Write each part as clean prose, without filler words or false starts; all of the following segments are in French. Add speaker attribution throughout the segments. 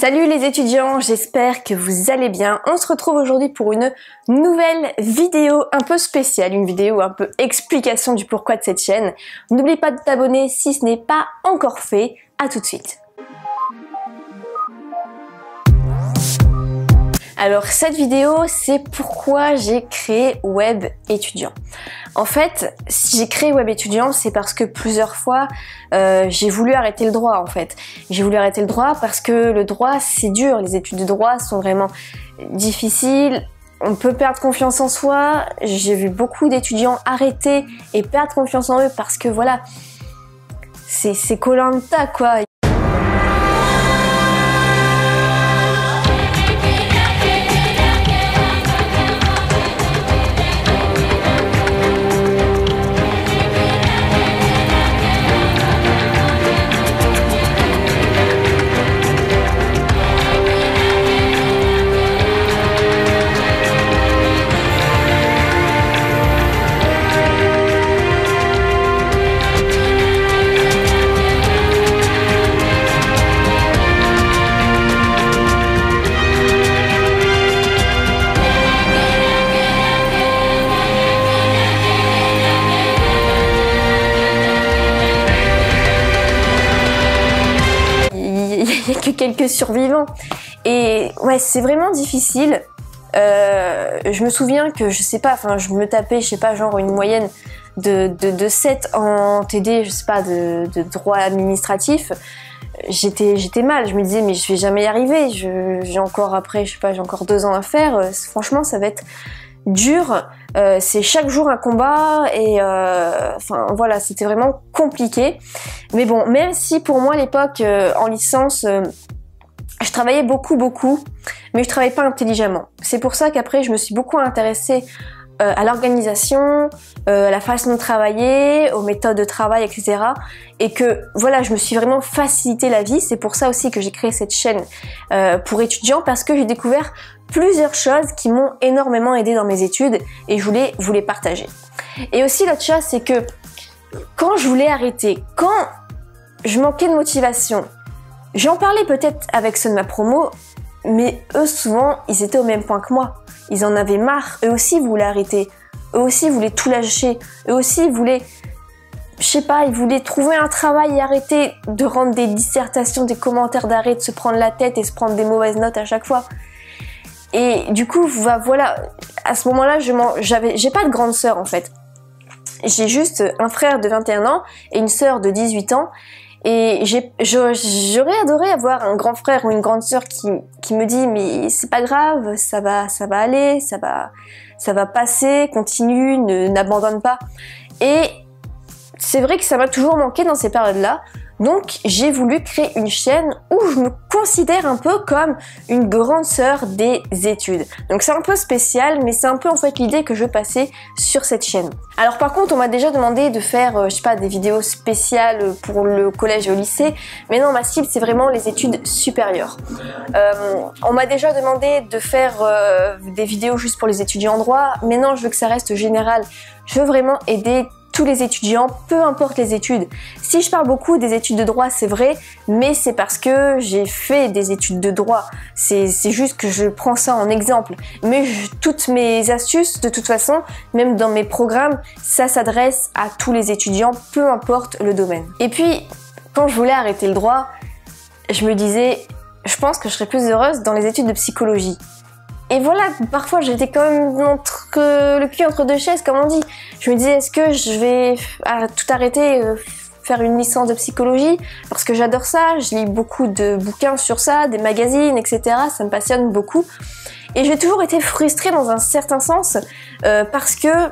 Speaker 1: Salut les étudiants, j'espère que vous allez bien. On se retrouve aujourd'hui pour une nouvelle vidéo un peu spéciale, une vidéo un peu explication du pourquoi de cette chaîne. N'oublie pas de t'abonner si ce n'est pas encore fait. À tout de suite. Alors cette vidéo, c'est pourquoi j'ai créé Web Étudiant. En fait, si j'ai créé Web Étudiant, c'est parce que plusieurs fois, j'ai voulu arrêter le droit en fait. J'ai voulu arrêter le droit parce que le droit, c'est dur. Les études de droit sont vraiment difficiles. On peut perdre confiance en soi. J'ai vu beaucoup d'étudiants arrêter et perdre confiance en eux parce que voilà, c'est Koh-Lanta quoi. Il n'y a que quelques survivants et ouais, c'est vraiment difficile. Je me souviens que je sais pas, enfin je me tapais, je sais pas, genre une moyenne de 7 en TD, je sais pas, de droit administratif. J'étais mal, je me disais mais je vais jamais y arriver, j'ai encore après, je sais pas, j'ai encore 2 ans à faire, franchement ça va être dur, c'est chaque jour un combat et enfin voilà, c'était vraiment compliqué. Mais bon, même si pour moi à l'époque en licence je travaillais beaucoup mais je travaillais pas intelligemment. C'est pour ça qu'après je me suis beaucoup intéressée à l'organisation, à la façon de travailler, aux méthodes de travail, etc. Et que voilà, je me suis vraiment facilité la vie. C'est pour ça aussi que j'ai créé cette chaîne pour étudiants, parce que j'ai découvert plusieurs choses qui m'ont énormément aidé dans mes études et je voulais vous les partager. Et aussi l'autre chose, c'est que quand je voulais arrêter, quand je manquais de motivation, j'en parlais peut-être avec ceux de ma promo, mais eux souvent ils étaient au même point que moi. Ils en avaient marre, eux aussi voulaient arrêter, eux aussi voulaient tout lâcher, eux aussi voulaient, je sais pas, ils voulaient trouver un travail et arrêter de rendre des dissertations, des commentaires d'arrêt, de se prendre la tête et se prendre des mauvaises notes à chaque fois. Et du coup, voilà, à ce moment-là, j'ai pas de grande sœur en fait. J'ai juste un frère de 21 ans et une sœur de 18 ans. Et j'aurais adoré avoir un grand frère ou une grande sœur qui me dit mais c'est pas grave, ça va aller, ça va passer, continue, n'abandonne pas. Et c'est vrai que ça m'a toujours manqué dans ces périodes-là. Donc j'ai voulu créer une chaîne où je me considère un peu comme une grande sœur des études. Donc c'est un peu spécial, mais c'est un peu en fait l'idée que je veux passer sur cette chaîne. Alors par contre, on m'a déjà demandé de faire, je sais pas, des vidéos spéciales pour le collège et au lycée, mais non, ma cible c'est vraiment les études supérieures. On m'a déjà demandé de faire des vidéos juste pour les étudiants en droit, mais non, je veux que ça reste général. Je veux vraiment aider tous les étudiants, peu importe les études. Si je parle beaucoup des études de droit, c'est vrai, mais c'est parce que j'ai fait des études de droit. C'est juste que je prends ça en exemple. Mais toutes mes astuces, de toute façon, même dans mes programmes, ça s'adresse à tous les étudiants, peu importe le domaine. Et puis, quand je voulais arrêter le droit, je me disais, je pense que je serais plus heureuse dans les études de psychologie. Et voilà, parfois j'étais quand même le cul entre deux chaises, comme on dit. Je me disais, est-ce que je vais tout arrêter, faire une licence de psychologie? Parce que j'adore ça, je lis beaucoup de bouquins sur ça, des magazines, etc. Ça me passionne beaucoup. Et j'ai toujours été frustrée dans un certain sens, parce que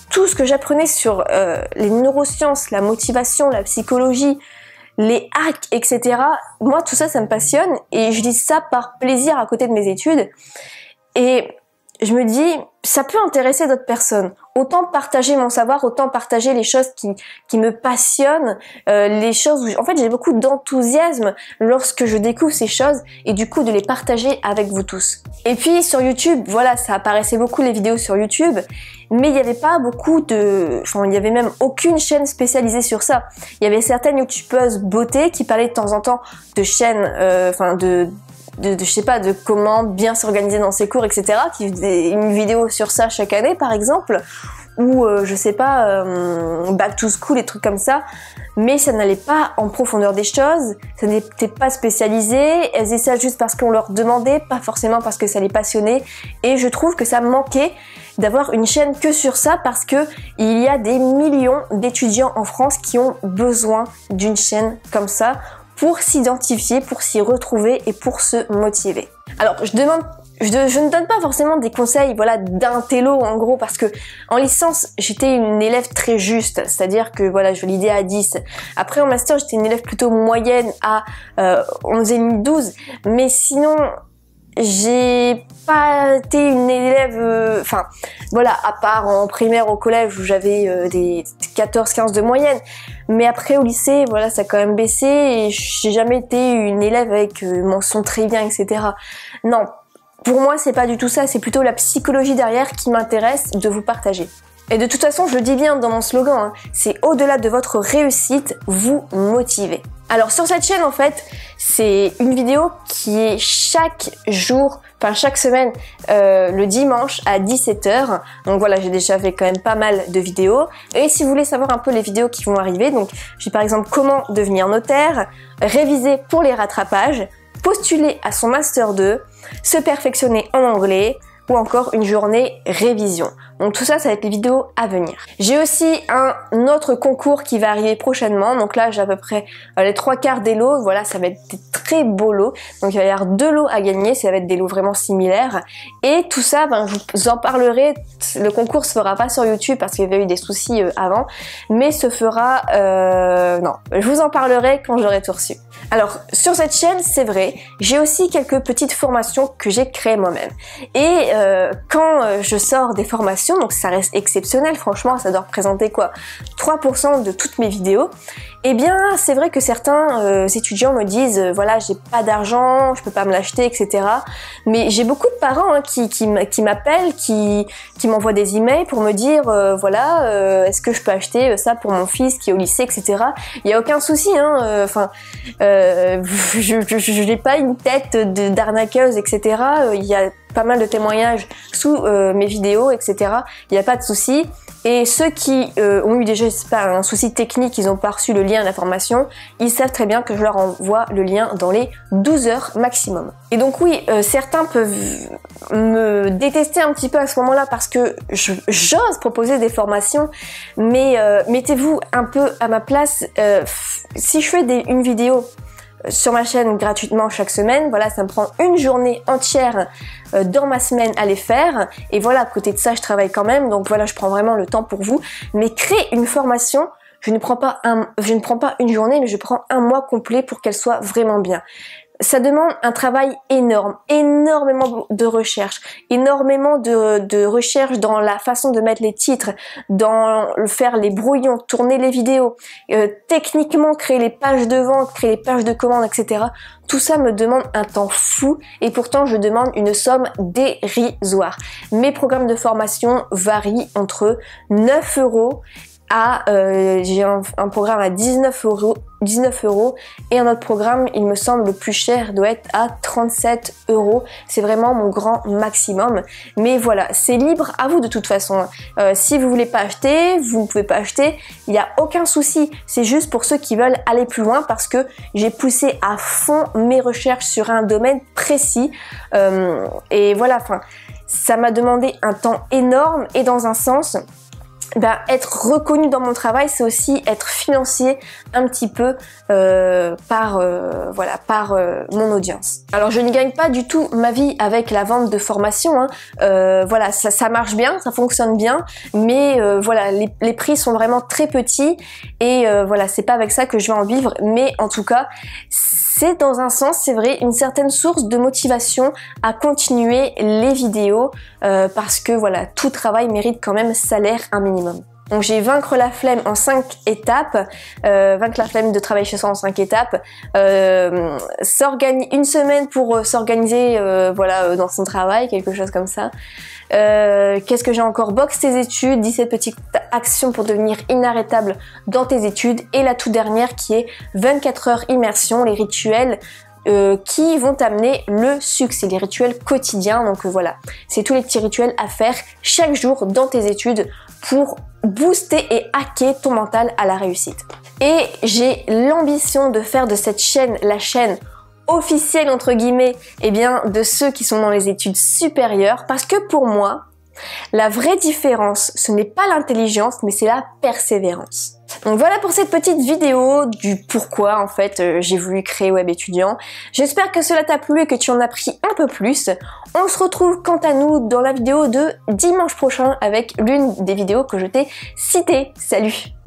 Speaker 1: tout ce que j'apprenais sur les neurosciences, la motivation, la psychologie, les hacks, etc. Moi, tout ça, ça me passionne et je lis ça par plaisir à côté de mes études. Et je me dis, ça peut intéresser d'autres personnes. Autant partager mon savoir, autant partager les choses qui me passionnent, les choses où, en fait, j'ai beaucoup d'enthousiasme lorsque je découvre ces choses et du coup de les partager avec vous tous. Et puis sur YouTube, voilà, ça apparaissait beaucoup les vidéos sur YouTube, mais il n'y avait pas beaucoup il y avait même aucune chaîne spécialisée sur ça. Il y avait certaines youtubeuses beauté qui parlaient de temps en temps de chaînes, je sais pas, de comment bien s'organiser dans ses cours, etc. qui faisait une vidéo sur ça chaque année, par exemple, ou je sais pas, back to school, des trucs comme ça, mais ça n'allait pas en profondeur des choses, ça n'était pas spécialisé, elles faisaient ça juste parce qu'on leur demandait, pas forcément parce que ça les passionnait, et je trouve que ça manquait d'avoir une chaîne que sur ça, parce que il y a des millions d'étudiants en France qui ont besoin d'une chaîne comme ça, pour s'identifier, pour s'y retrouver et pour se motiver. Alors, je ne donne pas forcément des conseils, voilà, d'intello en gros, parce que en licence, j'étais une élève très juste, c'est-à-dire que voilà, je validais à 10. Après en master, j'étais une élève plutôt moyenne à 11,5-12, mais sinon, j'ai pas été une élève, voilà, à part en primaire au collège où j'avais des 14-15 de moyenne, mais après au lycée, voilà, ça a quand même baissé et j'ai jamais été une élève avec mention très bien, etc. Non, pour moi c'est pas du tout ça, c'est plutôt la psychologie derrière qui m'intéresse de vous partager. Et de toute façon, je le dis bien dans mon slogan, hein, c'est au-delà de votre réussite, vous motivez. Alors sur cette chaîne en fait, c'est une vidéo qui est chaque semaine, le dimanche à 17h. Donc voilà, j'ai déjà fait quand même pas mal de vidéos. Et si vous voulez savoir un peu les vidéos qui vont arriver, donc j'ai par exemple comment devenir notaire, réviser pour les rattrapages, postuler à son Master 2, se perfectionner en anglais, ou encore une journée révision. Donc tout ça, ça va être les vidéos à venir. J'ai aussi un autre concours qui va arriver prochainement. Donc là, j'ai à peu près les 3/4 des lots. Voilà, ça va être des très beaux lots. Donc il va y avoir 2 lots à gagner. Ça va être des lots vraiment similaires. Et tout ça, je vous en parlerai. Le concours se fera pas sur YouTube parce qu'il y avait eu des soucis avant. Mais se fera... non, je vous en parlerai quand j'aurai tout reçu. Alors, sur cette chaîne, c'est vrai, j'ai aussi quelques petites formations que j'ai créées moi-même. Et quand je sors des formations, donc ça reste exceptionnel, franchement, ça doit représenter quoi, 3% de toutes mes vidéos. Eh bien, c'est vrai que certains étudiants me disent, voilà, j'ai pas d'argent, je peux pas me l'acheter, etc. Mais j'ai beaucoup de parents qui m'appellent, qui m'envoient des emails pour me dire, voilà, est-ce que je peux acheter ça pour mon fils qui est au lycée, etc. Il y a aucun souci, hein. Je n'ai pas une tête d'arnaqueuse, etc. Il y a pas mal de témoignages sous mes vidéos, etc. Il n'y a pas de souci. Et ceux qui ont eu déjà, je sais pas, un souci technique, ils n'ont pas reçu le lien à la formation, ils savent très bien que je leur envoie le lien dans les 12 heures maximum. Et donc oui, certains peuvent me détester un petit peu à ce moment-là parce que j'ose proposer des formations, mais mettez-vous un peu à ma place. Si je fais une vidéo sur ma chaîne gratuitement chaque semaine, voilà, ça me prend une journée entière dans ma semaine à les faire, et voilà, à côté de ça je travaille quand même, donc voilà, je prends vraiment le temps pour vous. Mais créer une formation, je ne prends pas une journée, mais je prends un mois complet pour qu'elle soit vraiment bien. Ça demande un travail énorme, énormément de recherche, énormément de recherche dans la façon de mettre les titres, dans faire les brouillons, tourner les vidéos, techniquement créer les pages de vente, créer les pages de commande, etc. Tout ça me demande un temps fou et pourtant je demande une somme dérisoire. Mes programmes de formation varient entre 9 € à j'ai un programme à 19 € et un autre programme, il me semble, le plus cher doit être à 37 €. C'est vraiment mon grand maximum. Mais voilà, c'est libre à vous de toute façon. Si vous voulez pas acheter, vous ne pouvez pas acheter. Il n'y a aucun souci. C'est juste pour ceux qui veulent aller plus loin parce que j'ai poussé à fond mes recherches sur un domaine précis. Et voilà, ça m'a demandé un temps énorme et dans un sens, être reconnu dans mon travail, c'est aussi être financé un petit peu par mon audience. Alors je ne gagne pas du tout ma vie avec la vente de formation, hein. Voilà, ça marche bien, ça fonctionne bien, mais voilà, les prix sont vraiment très petits et voilà, c'est pas avec ça que je vais en vivre, mais en tout cas, c'est dans un sens, c'est vrai, une certaine source de motivation à continuer les vidéos parce que voilà, tout travail mérite quand même salaire un minimum. Donc j'ai vaincre la flemme en 5 étapes, vaincre la flemme de travailler chez soi en 5 étapes, une semaine pour s'organiser voilà, dans son travail, quelque chose comme ça. Qu'est-ce que j'ai encore? Boxe tes études, 17 petites actions pour devenir inarrêtable dans tes études. Et la toute dernière qui est 24 heures immersion, les rituels qui vont t'amener le succès, les rituels quotidiens. Donc voilà, c'est tous les petits rituels à faire chaque jour dans tes études pour booster et hacker ton mental à la réussite. Et j'ai l'ambition de faire de cette chaîne la chaîne officielle entre guillemets, eh bien de ceux qui sont dans les études supérieures, parce que pour moi, la vraie différence, ce n'est pas l'intelligence, mais c'est la persévérance. Donc voilà pour cette petite vidéo du pourquoi en fait j'ai voulu créer Web Étudiant. J'espère que cela t'a plu et que tu en as pris un peu plus. On se retrouve quant à nous dans la vidéo de dimanche prochain avec l'une des vidéos que je t'ai citées. Salut!